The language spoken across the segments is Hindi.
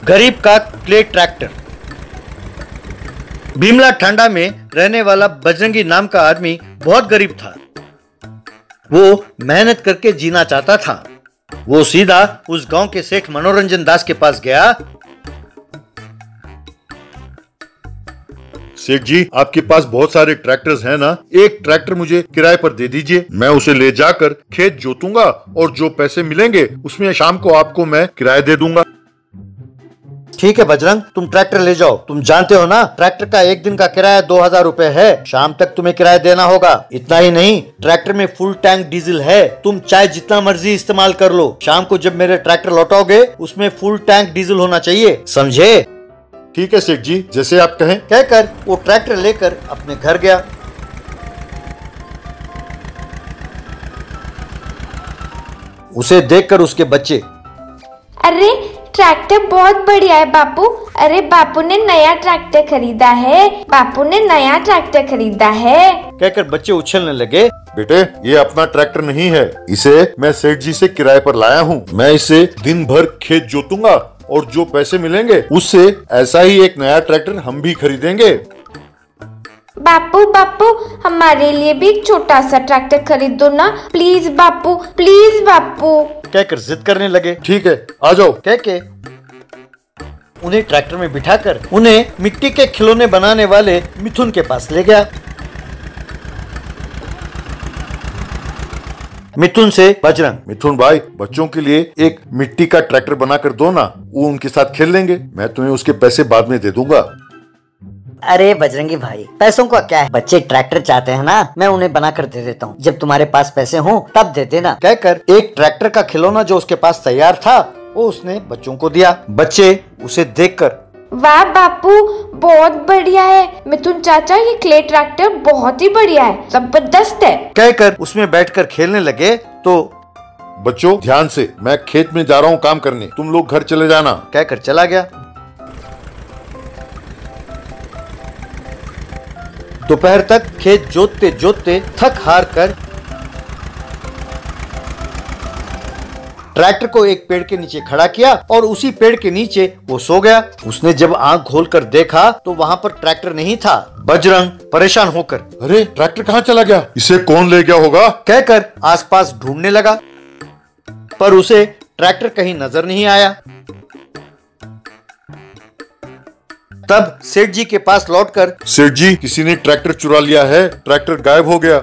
गरीब का क्ले ट्रैक्टर। भीमला ठांडा में रहने वाला बजरंगी नाम का आदमी बहुत गरीब था। वो मेहनत करके जीना चाहता था। वो सीधा उस गांव के सेठ मनोरंजन दास के पास गया। सेठ जी, आपके पास बहुत सारे ट्रैक्टर्स हैं ना? एक ट्रैक्टर मुझे किराए पर दे दीजिए। मैं उसे ले जाकर खेत जोतूंगा और जो पैसे मिलेंगे उसमें शाम को आपको मैं किराया दे दूंगा। ठीक है बजरंग, तुम ट्रैक्टर ले जाओ। तुम जानते हो ना, ट्रैक्टर का एक दिन का किराया 2000 रुपए है। शाम तक तुम्हें किराया देना होगा। इतना ही नहीं, ट्रैक्टर में फुल टैंक डीजल है। तुम चाहे जितना मर्जी इस्तेमाल कर लो। शाम को जब मेरे ट्रैक्टर लौटाओगे उसमें फुल टैंक डीजल होना चाहिए, समझे? ठीक है सेठ जी, जैसे आप कहें। कहकर वो ट्रैक्टर लेकर अपने घर गया। उसे देखकर उसके बच्चे, अरे ट्रैक्टर बहुत बढ़िया है बापू। अरे बापू ने नया ट्रैक्टर खरीदा है। बापू ने नया ट्रैक्टर खरीदा है। कहकर बच्चे उछलने लगे। बेटे, ये अपना ट्रैक्टर नहीं है। इसे मैं सेठ जी से किराए पर लाया हूँ। मैं इसे दिन भर खेत जोतूंगा और जो पैसे मिलेंगे उससे ऐसा ही एक नया ट्रैक्टर हम भी खरीदेंगे। बापू बापू, हमारे लिए भी एक छोटा सा ट्रैक्टर खरीद दो ना, प्लीज बापू, प्लीज बापू। कहकर जिद करने लगे। ठीक है, आ जाओ। कह के उन्हें ट्रैक्टर में बिठाकर उन्हें मिट्टी के खिलौने बनाने वाले मिथुन के पास ले गया। मिथुन से बजरंग, मिथुन भाई, बच्चों के लिए एक मिट्टी का ट्रैक्टर बनाकर दो ना, वो उनके साथ खेल लेंगे। मैं तुम्हें उसके पैसे बाद में दे दूंगा। अरे बजरंगी भाई, पैसों का क्या है? बच्चे ट्रैक्टर चाहते हैं ना, मैं उन्हें बनाकर दे देता हूँ। जब तुम्हारे पास पैसे हों तब दे देना। कहकर एक ट्रैक्टर का खिलौना जो उसके पास तैयार था वो उसने बच्चों को दिया। बच्चे उसे देखकर, वाह बापू, बहुत बढ़िया है। मिथुन चाचा, ये क्ले ट्रैक्टर बहुत ही बढ़िया है, जबरदस्त है। कहकर उसमें बैठकर खेलने लगे। तो बच्चों ध्यान से, मैं खेत में जा रहा हूँ काम करने, तुम लोग घर चले जाना। कहकर चला गया। दोपहर तक खेत जोतते जोतते थक हार कर ट्रैक्टर को एक पेड़ के नीचे खड़ा किया और उसी पेड़ के नीचे वो सो गया। उसने जब आंख खोलकर देखा तो वहां पर ट्रैक्टर नहीं था। बजरंग परेशान होकर, अरे ट्रैक्टर कहाँ चला गया? इसे कौन ले गया होगा? कहकर आसपास ढूंढने लगा, पर उसे ट्रैक्टर कहीं नजर नहीं आया। तब सेठ जी के पास लौटकर, सेठ जी, किसी ने ट्रैक्टर चुरा लिया है, ट्रैक्टर गायब हो गया।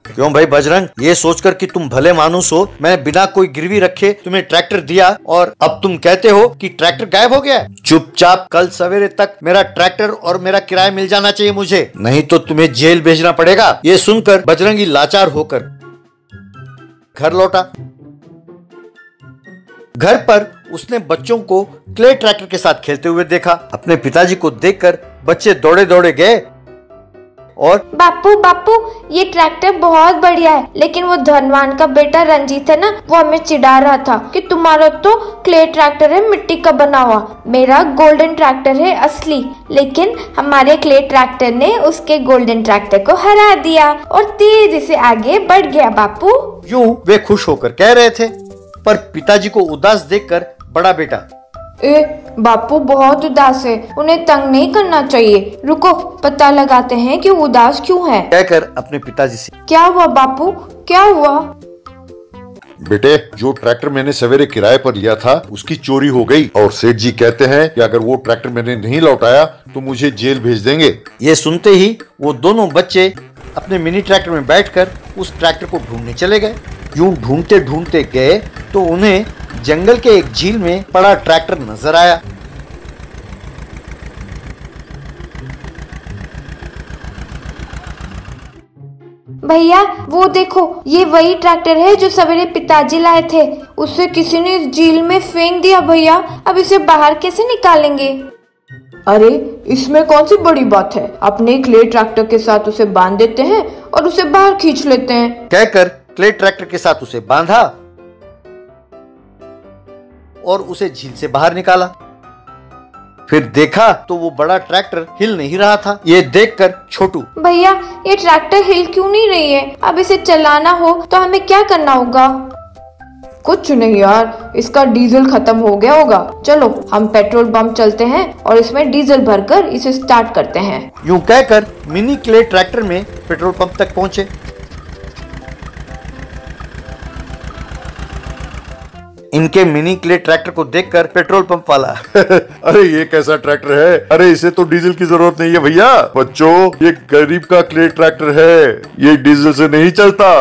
क्यों भाई बजरंग, ये सोचकर कि तुम भले मानुस हो, मैंने बिना कोई गिरवी रखे तुम्हें ट्रैक्टर दिया और अब तुम कहते हो कि ट्रैक्टर गायब हो गया? चुपचाप कल सवेरे तक मेरा ट्रैक्टर और मेरा किराया मिल जाना चाहिए मुझे, नहीं तो तुम्हें जेल भेजना पड़ेगा। ये सुनकर बजरंगी लाचार होकर घर लौटा। घर पर उसने बच्चों को क्ले ट्रैक्टर के साथ खेलते हुए देखा। अपने पिताजी को देखकर बच्चे दौड़े दौड़े गए और, बापू बापू, ये ट्रैक्टर बहुत बढ़िया है, लेकिन वो धनवान का बेटा रंजीत है ना, वो हमें चिढ़ा रहा था कि तुम्हारा तो क्ले ट्रैक्टर है मिट्टी का बना हुआ, मेरा गोल्डन ट्रैक्टर है असली। लेकिन हमारे क्ले ट्रैक्टर ने उसके गोल्डन ट्रैक्टर को हरा दिया और तेजी से आगे बढ़ गया। बापू, यूं वे खुश होकर कह रहे थे, पर पिताजी को उदास देखकर बड़ा बेटा, बापू बहुत उदास है, उन्हें तंग नहीं करना चाहिए, रुको पता लगाते हैं कि वो उदास क्यों है। कहकर अपने पिताजी से, क्या हुआ बापू, क्या हुआ? बेटे, जो ट्रैक्टर मैंने सवेरे किराए पर लिया था उसकी चोरी हो गई और सेठ जी कहते हैं कि अगर वो ट्रैक्टर मैंने नहीं लौटाया तो मुझे जेल भेज देंगे। ये सुनते ही वो दोनों बच्चे अपने मिनी ट्रैक्टर में बैठकर उस ट्रैक्टर को ढूंढने चले गए। यूं ढूंढते ढूंढते गए तो उन्हें जंगल के एक झील में पड़ा ट्रैक्टर नजर आया। भैया वो देखो, ये वही ट्रैक्टर है जो सवेरे पिताजी लाए थे। उसे किसी ने इस झील में फेंक दिया भैया, अब इसे बाहर कैसे निकालेंगे? अरे इसमें कौन सी बड़ी बात है, अपने क्ले ट्रैक्टर के साथ उसे बांध देते हैं और उसे बाहर खींच लेते हैं। कहकर क्ले ट्रैक्टर के साथ उसे बांधा और उसे झील से बाहर निकाला। फिर देखा तो वो बड़ा ट्रैक्टर हिल नहीं रहा था। ये देखकर छोटू, भैया ये ट्रैक्टर हिल क्यों नहीं रही है? अब इसे चलाना हो तो हमें क्या करना होगा? कुछ नहीं यार, इसका डीजल खत्म हो गया होगा। चलो हम पेट्रोल पंप चलते हैं और इसमें डीजल भरकर इसे स्टार्ट करते हैं। यूं कहकर मिनी क्ले ट्रैक्टर में पेट्रोल पंप तक पहुंचे। इनके मिनी क्ले ट्रैक्टर को देखकर पेट्रोल पंप वाला अरे ये कैसा ट्रैक्टर है? अरे इसे तो डीजल की जरूरत नहीं है भैया। बच्चों, ये गरीब का क्ले ट्रैक्टर है, ये डीजल से नहीं चलता।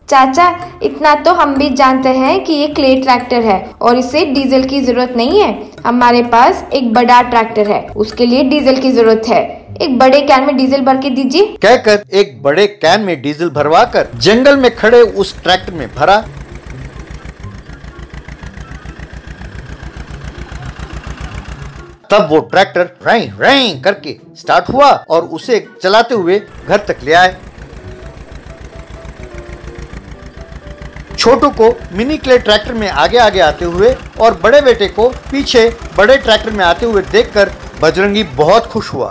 चाचा, इतना तो हम भी जानते हैं कि ये क्ले ट्रैक्टर है और इसे डीजल की जरूरत नहीं है। हमारे पास एक बड़ा ट्रैक्टर है, उसके लिए डीजल की जरूरत है। एक बड़े कैन में डीजल भर के दीजिए। कहकर एक बड़े कैन में डीजल भरवाकर जंगल में खड़े उस ट्रैक्टर में भरा। तब वो ट्रैक्टर रैं रैं करके स्टार्ट हुआ और उसे चलाते हुए घर तक ले आए। छोटू को मिनी क्ले ट्रैक्टर में आगे आगे आते हुए और बड़े बेटे को पीछे बड़े ट्रैक्टर में आते हुए देखकर बजरंगी बहुत खुश हुआ।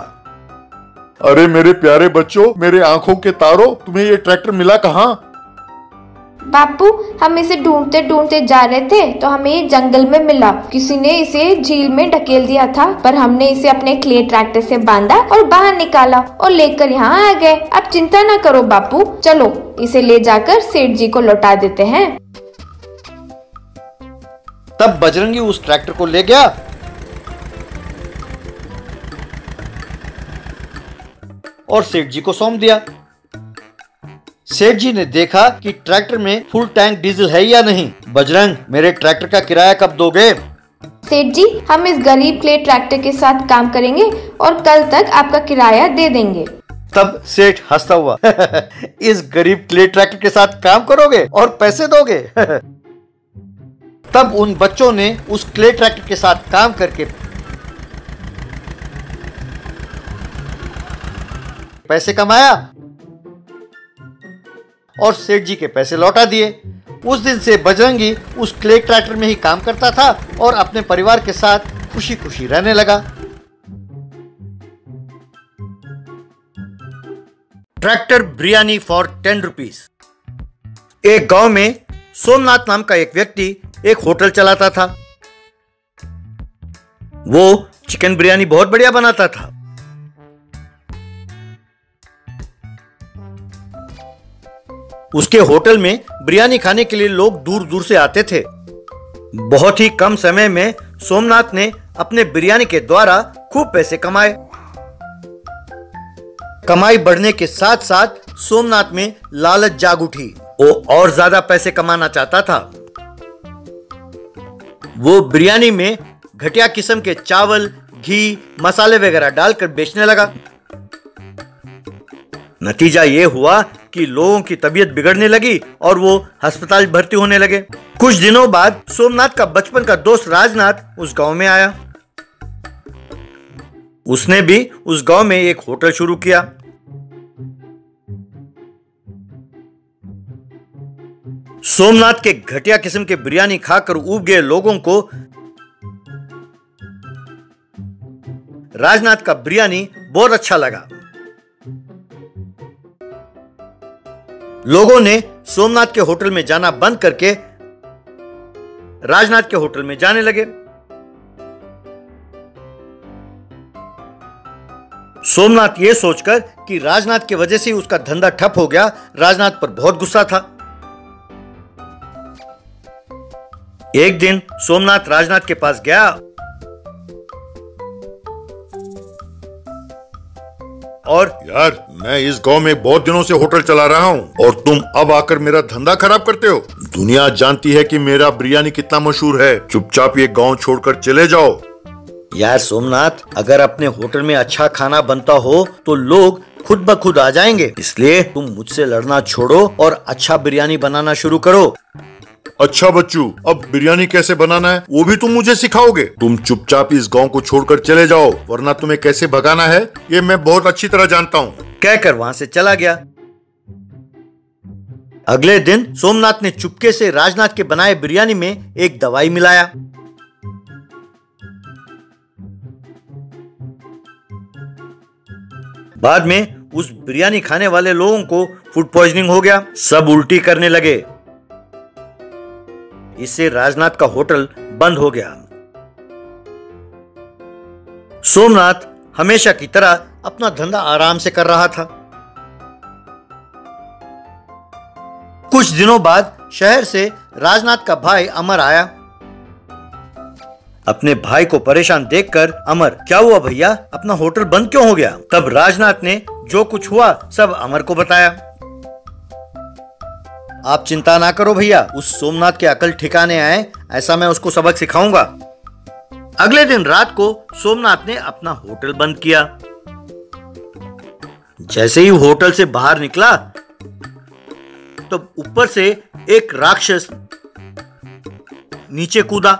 अरे मेरे प्यारे बच्चों, मेरे आंखों के तारों, तुम्हें ये ट्रैक्टर मिला कहाँ? बापू, हम इसे ढूंढते ढूंढते जा रहे थे तो हमें ये जंगल में मिला। किसी ने इसे झील में ढकेल दिया था, पर हमने इसे अपने क्ले ट्रैक्टर से बांधा और बाहर निकाला और लेकर यहाँ आ गए। अब चिंता न करो बापू, चलो इसे ले जाकर सेठ जी को लौटा देते हैं। तब बजरंगी उस ट्रैक्टर को ले गया और सेठ जी को सौंप दिया। सेठ जी ने देखा कि ट्रैक्टर में फुल टैंक डीजल है या नहीं। बजरंग, मेरे ट्रैक्टर का किराया कब दोगे? सेठ जी, हम इस गरीब क्ले ट्रैक्टर के साथ काम करेंगे और कल तक आपका किराया दे देंगे। तब सेठ हंसता हुआ इस गरीब क्ले ट्रैक्टर के साथ काम करोगे और पैसे दोगे? तब उन बच्चों ने उस क्ले ट्रैक्टर के साथ काम करके पैसे कमाया और सेठ जी के पैसे लौटा दिए। उस दिन से बजरंगी उस क्ले ट्रैक्टर में ही काम करता था और अपने परिवार के साथ खुशी खुशी रहने लगा। Tractor biryani for 10 rupees. एक गांव में सोमनाथ नाम का एक व्यक्ति एक होटल चलाता था। वो चिकन बिरयानी बहुत बढ़िया बनाता था। उसके होटल में बिरयानी खाने के लिए लोग दूर दूर से आते थे। बहुत ही कम समय में सोमनाथ ने अपने बिरयानी के द्वारा खूब पैसे कमाए। कमाई बढ़ने के साथ साथ सोमनाथ में लालच जाग उठी। वो और ज्यादा पैसे कमाना चाहता था। वो बिरयानी में घटिया किस्म के चावल, घी, मसाले वगैरह डालकर बेचने लगा। नतीजा ये हुआ कि लोगों की तबीयत बिगड़ने लगी और वो अस्पताल भर्ती होने लगे। कुछ दिनों बाद सोमनाथ का बचपन का दोस्त राजनाथ उस गांव में आया। उसने भी उस गांव में एक होटल शुरू किया। सोमनाथ के घटिया किस्म के बिरयानी खाकर ऊब गए लोगों को राजनाथ का बिरयानी बहुत अच्छा लगा। लोगों ने सोमनाथ के होटल में जाना बंद करके राजनाथ के होटल में जाने लगे। सोमनाथ ये सोचकर कि राजनाथ की वजह से उसका धंधा ठप हो गया, राजनाथ पर बहुत गुस्सा था। एक दिन सोमनाथ राजनाथ के पास गया और यार, मैं इस गांव में बहुत दिनों से होटल चला रहा हूँ और तुम अब आकर मेरा धंधा खराब करते हो। दुनिया जानती है कि मेरा बिरयानी कितना मशहूर है। चुपचाप ये गांव छोड़कर चले जाओ। यार सोमनाथ, अगर अपने होटल में अच्छा खाना बनता हो तो लोग खुद ब खुद आ जाएंगे। इसलिए तुम मुझसे लड़ना छोड़ो और अच्छा बिरयानी बनाना शुरू करो। अच्छा बच्चू, अब बिरयानी कैसे बनाना है वो भी तुम मुझे सिखाओगे? तुम चुपचाप इस गांव को छोड़कर चले जाओ, वरना तुम्हें कैसे भगाना है ये मैं बहुत अच्छी तरह जानता हूँ। कहकर वहां से चला गया। अगले दिन सोमनाथ ने चुपके से राजनाथ के बनाए बिरयानी में एक दवाई मिलाया। बाद में उस बिरयानी खाने वाले लोगों को फूड पॉइजनिंग हो गया। सब उल्टी करने लगे। इससे राजनाथ का होटल बंद हो गया। सोमनाथ हमेशा की तरह अपना धंधा आराम से कर रहा था। कुछ दिनों बाद शहर से राजनाथ का भाई अमर आया। अपने भाई को परेशान देखकर अमर, क्या हुआ भैया, अपना होटल बंद क्यों हो गया? तब राजनाथ ने जो कुछ हुआ सब अमर को बताया। आप चिंता ना करो भैया, उस सोमनाथ के अकल ठिकाने आए, ऐसा मैं उसको सबक सिखाऊंगा। अगले दिन रात को सोमनाथ ने अपना होटल बंद किया। जैसे ही होटल से बाहर निकला तो ऊपर से एक राक्षस नीचे कूदा।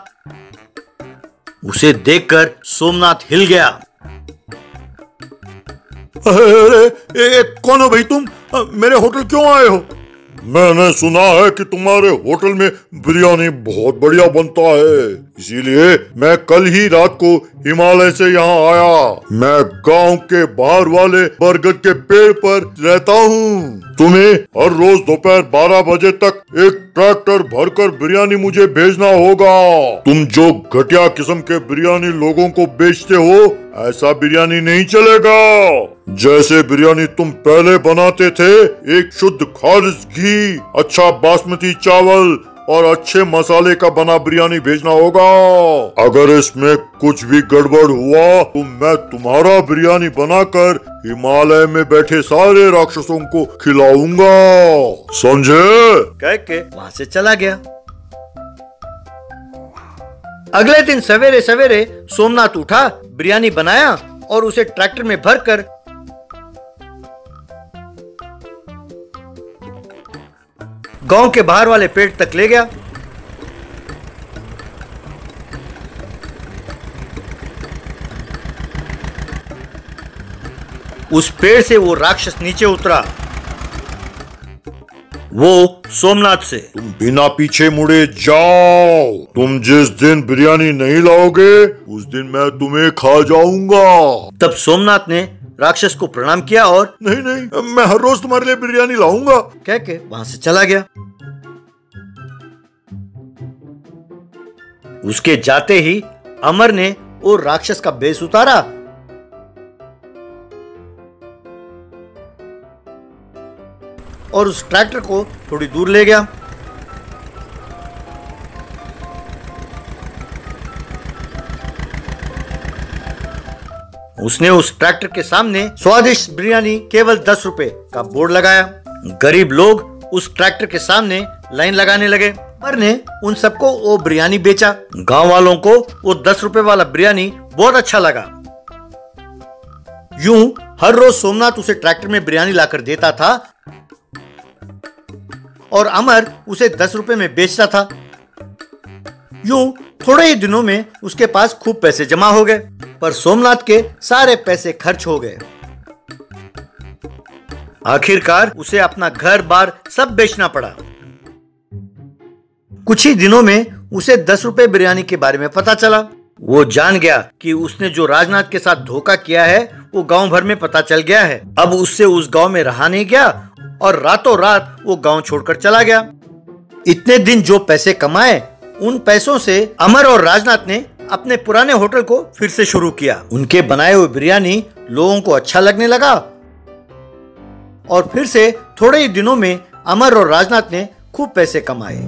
उसे देखकर सोमनाथ हिल गया। अरे कौन हो भाई तुम? मेरे होटल क्यों आए हो? मैंने सुना है कि तुम्हारे होटल में बिरयानी बहुत बढ़िया बनता है, इसीलिए मैं कल ही रात को हिमालय से यहाँ आया। मैं गांव के बाहर वाले बरगद के पेड़ पर रहता हूँ। तुम्हें हर रोज दोपहर 12 बजे तक एक ट्रैक्टर भरकर बिरयानी मुझे भेजना होगा। तुम जो घटिया किस्म के बिरयानी लोगों को बेचते हो, ऐसा बिरयानी नहीं चलेगा। जैसे बिरयानी तुम पहले बनाते थे, एक शुद्ध खालिस घी, अच्छा बासमती चावल और अच्छे मसाले का बना बिरयानी भेजना होगा। अगर इसमें कुछ भी गड़बड़ हुआ तो मैं तुम्हारा बिरयानी बनाकर हिमालय में बैठे सारे राक्षसों को खिलाऊंगा, समझे? कह के वहां से चला गया। अगले दिन सवेरे सवेरे सोमनाथ उठा, बिरयानी बनाया और उसे ट्रैक्टर में भरकर गांव के बाहर वाले पेड़ तक ले गया। उस पेड़ से वो राक्षस नीचे उतरा। वो सोमनाथ से, तुम बिना पीछे मुड़े जाओ। तुम जिस दिन बिरयानी नहीं लाओगे उस दिन मैं तुम्हें खा जाऊंगा। तब सोमनाथ ने राक्षस को प्रणाम किया और नहीं, मैं हर रोज तुम्हारे लिए बिरयानी लाऊंगा, कह के वहां से चला गया। उसके जाते ही अमर ने वो राक्षस का बेस उतारा और उस ट्रैक्टर को थोड़ी दूर ले गया। उसने उस ट्रैक्टर के सामने स्वादिष्ट बिरयानी केवल 10 रुपए का बोर्ड लगाया। गरीब लोग उस ट्रैक्टर के सामने लाइन लगाने लगे। अमर ने उन सबको वो बिरयानी बेचा। गांव वालों को वो 10 रुपए वाला बिरयानी बहुत अच्छा लगा। यूं हर रोज सोमनाथ उसे ट्रैक्टर में बिरयानी लाकर देता था और अमर उसे 10 रुपए में बेचता था। यूं थोड़े ही दिनों में उसके पास खूब पैसे जमा हो गए, पर सोमनाथ के सारे पैसे खर्च हो गए। आखिरकार उसे अपना घर बार सब बेचना पड़ा। कुछ ही दिनों में उसे 10 रुपए बिरयानी के बारे में पता चला। वो जान गया कि उसने जो राजनाथ के साथ धोखा किया है वो गांव भर में पता चल गया है। अब उससे उस गांव में रहा नहीं गया और रातों रात वो गांव छोड़कर चला गया। इतने दिन जो पैसे कमाए, उन पैसों से अमर और राजनाथ ने अपने पुराने होटल को फिर से शुरू किया। उनके बनाए हुए बिरयानी लोगों को अच्छा लगने लगा और फिर से थोड़े ही दिनों में अमर और राजनाथ ने खूब पैसे कमाए।